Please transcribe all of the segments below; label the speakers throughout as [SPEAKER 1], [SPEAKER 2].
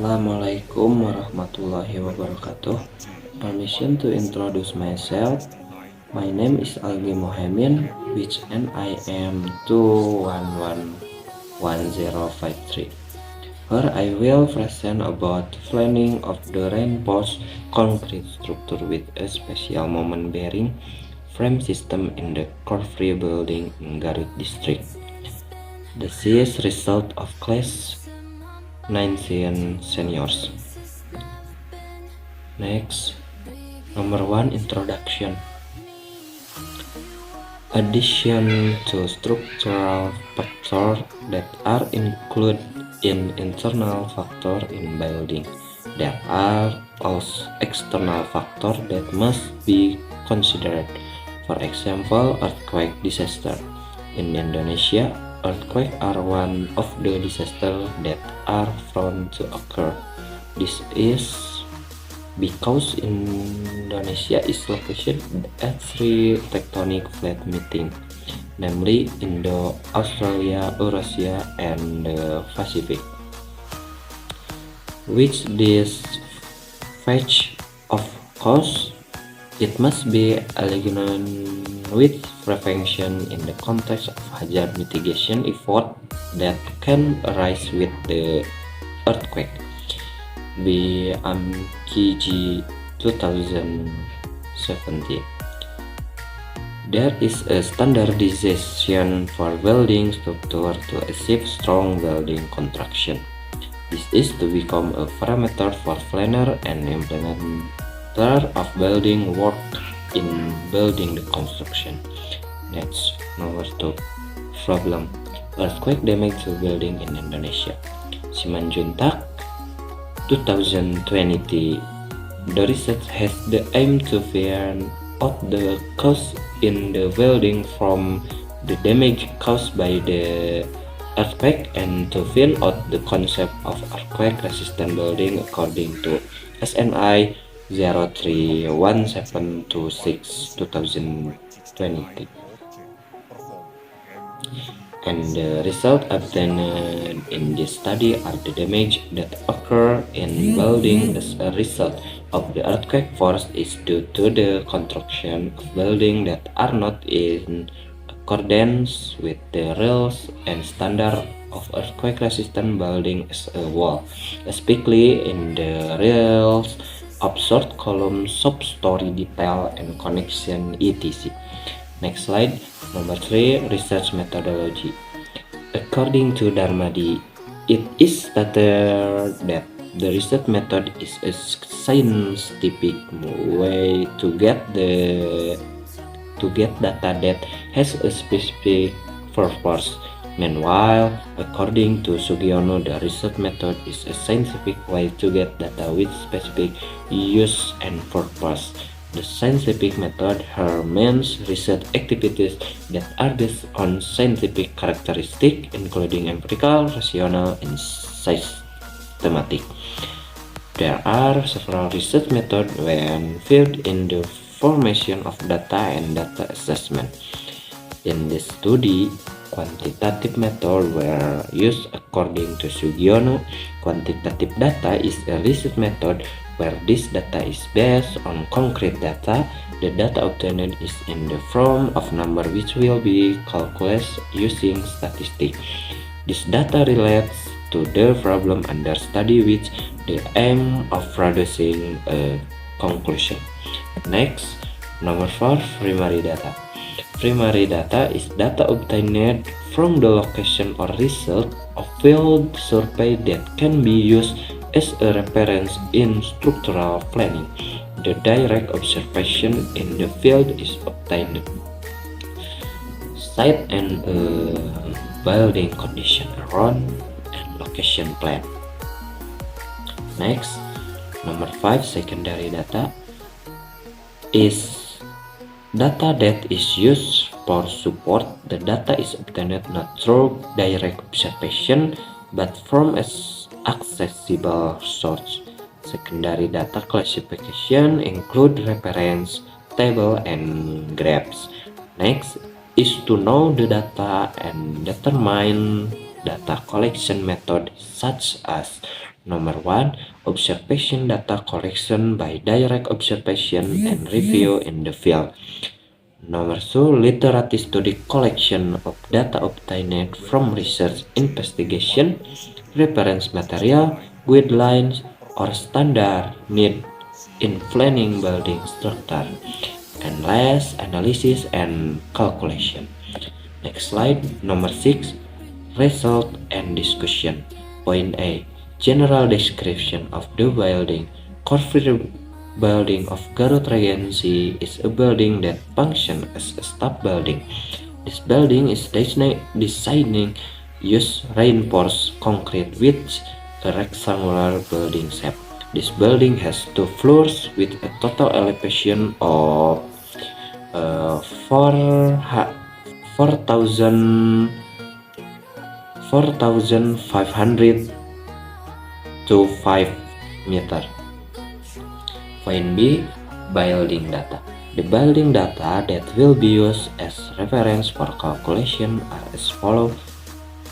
[SPEAKER 1] Assalamualaikum warahmatullahi wabarakatuh. Permission to introduce myself. My name is Algi Mohamin, which NI am 2111053. Here I will present about planning of the reinforced concrete structure with a special moment bearing frame system in the core-free building in Garut district. This is result of class 9 seniors. Next, number 1, introduction. Addition to structural factors that are included in internal factor in building. There are also external factors that must be considered. For example, earthquake disaster. In Indonesia, earthquakes are one of the disasters that are prone to occur. This is because Indonesia is located at three tectonic plate meeting, namely Indo, Australia, Eurasia, and the Pacific, which this fetch of course it must be aligned with prevention in the context of hazard mitigation effort that can arise with the earthquake. BMKG 2017. There is a standardization for building structure to achieve strong building construction. This is to become a parameter for planner and implementer of building work in building the construction. Next, number 2, problem. Earthquake damage to building in Indonesia. Simanjuntak 2020. The research has the aim to find out the cause in the building from the damage caused by the earthquake and to find out the concept of earthquake resistant building according to SNI 031726 2020. And the result obtained in this study are the damage that occur in building as a result of the earthquake force is due to the construction of buildings that are not in accordance with the rules and standard of earthquake resistant building as a wall, especially in the rules of short column, sub-story detail, and connection etc. Next slide, number 3, research methodology. According to Darmadi, it is stated that the research method is a scientific way to get data that has a specific purpose. Meanwhile, according to Sugiono, the research method is a scientific way to get data with specific use and purpose. The scientific method here means research activities that are based on scientific characteristics, including empirical, rational, and systematic. There are several research methods when viewed in the formation of data and data assessment. In this study, quantitative methods were used according to Sugiono. Quantitative data is a research method where this data is based on concrete data. The data obtained is in the form of number which will be calculated using statistics. This data relates to the problem under study with the aim of producing a conclusion. Next, number 4, primary data. Primary data is data obtained from the location or result of field survey that can be used as a reference in structural planning. The direct observation in the field is obtained. Site and building condition around and location plan. Next, number 5, secondary data is data that is used for support. The data is obtained not through direct observation but from accessible source. Secondary data classification include reference, table, and graphs. Next is to know the data and determine data collection method such as Number 1, observation data collection by direct observation and review in the field. Number 2, literature study collection of data obtained from research investigation, reference material, guidelines, or standard need in planning building structure, and last, analysis and calculation. Next slide, number 6, result and discussion. Point A, general description of the building. Corporate building of Garut Regency is a building that functions as a staff building. This building is designed use reinforced concrete with a rectangular building shape. This building has 2 floors with a total elevation of 4,500 to 5 meter. Point B, building data. The building data that will be used as reference for calculation are as follows.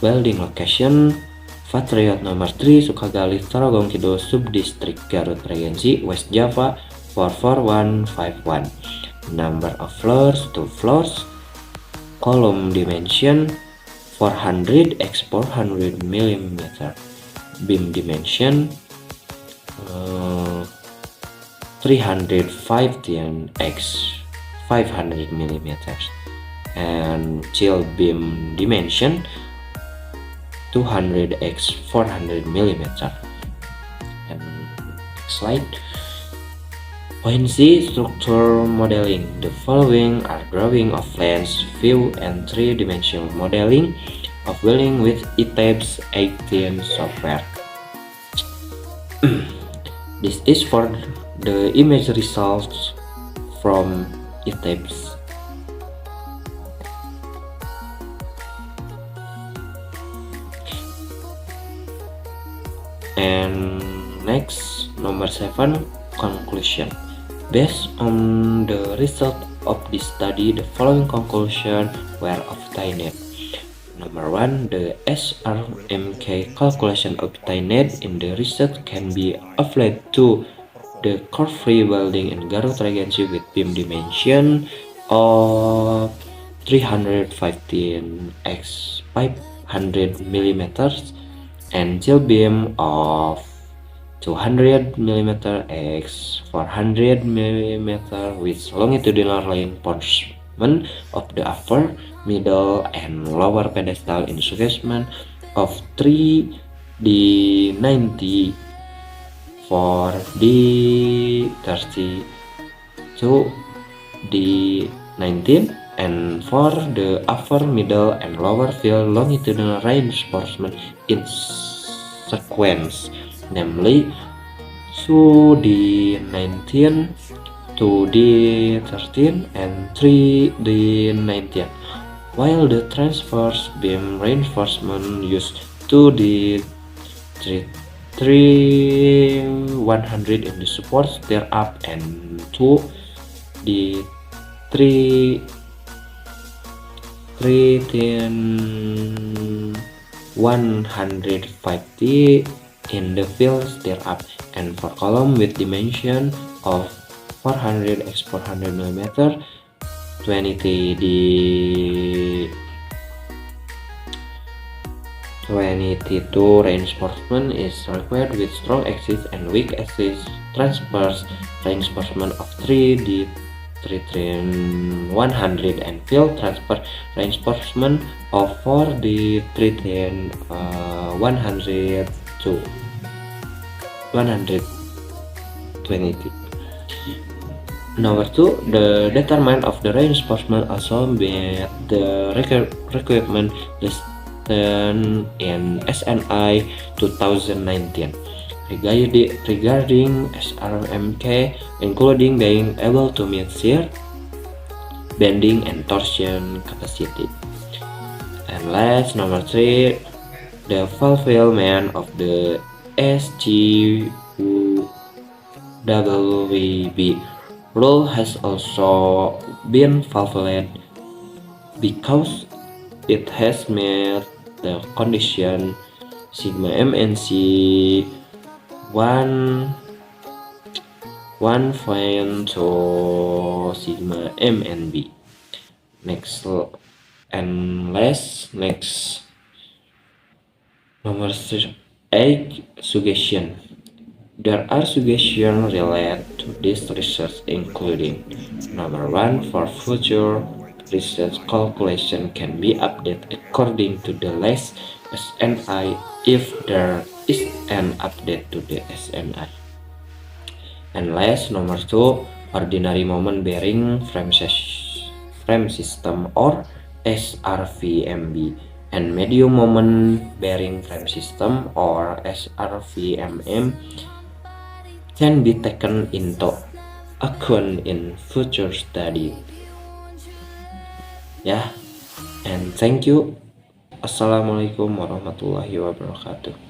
[SPEAKER 1] Building location, Patriot nomor 3, Sukagali, Tarogong Kidul, Subdistrik Garut Regency, West Java, 44151. Number of floors, 2 floors. Column dimension, 400 x 400 mm. Beam dimension, 315 x 500 mm. And chill beam dimension, 200 x 400 mm. And next slide. Point C, structure modeling. The following are drawing of plans, view, and 3-dimensional modeling of building with ETABS 18 software. This is for the image results from ETABS. And next, number 7, conclusion. Based on the result of this study, the following conclusions were obtained. Number 1, the SRMK calculation obtained in the research can be applied to the core-free building in Garut Regency with beam dimension of 315 x 500 mm and chill beam of 200 mm x 400 mm with longitudinal reinforcement of the upper, middle, and lower pedestal in segment of 3D90 for D30 to D19, and for the upper, middle, and lower field longitudinal reinforcement in sequence, namely 2D19, 2D13, and 3D19, while the transverse beam reinforcement used 2D100 in the support stair up and 2D150 in the field stair up, and for column with dimension of 400 x 400 mm, 22 reinforcement is required with strong axis and weak axis transverse reinforcement of 3D100 and field transverse reinforcement of 4D100 to 120. Number 2, the determinant of the reinforcement also met the requirement listed in SNI 2019 regarding SRMK, including being able to meet shear, bending, and torsion capacity. And last, number 3, the fulfillment of the SGWB rule has also been fulfilled because it has met the condition sigma MNC 1 1.2 sigma m and b. Next number 8, suggestion. There are suggestions related to this research, including number 1, for future research calculation can be updated according to the latest SNI if there is an update to the SNI. And last, number 2, ordinary moment bearing frame system or SRVMB, and medium moment bearing frame system or SRVMM can be taken into account in future study. And thank you. Assalamualaikum warahmatullahi wabarakatuh.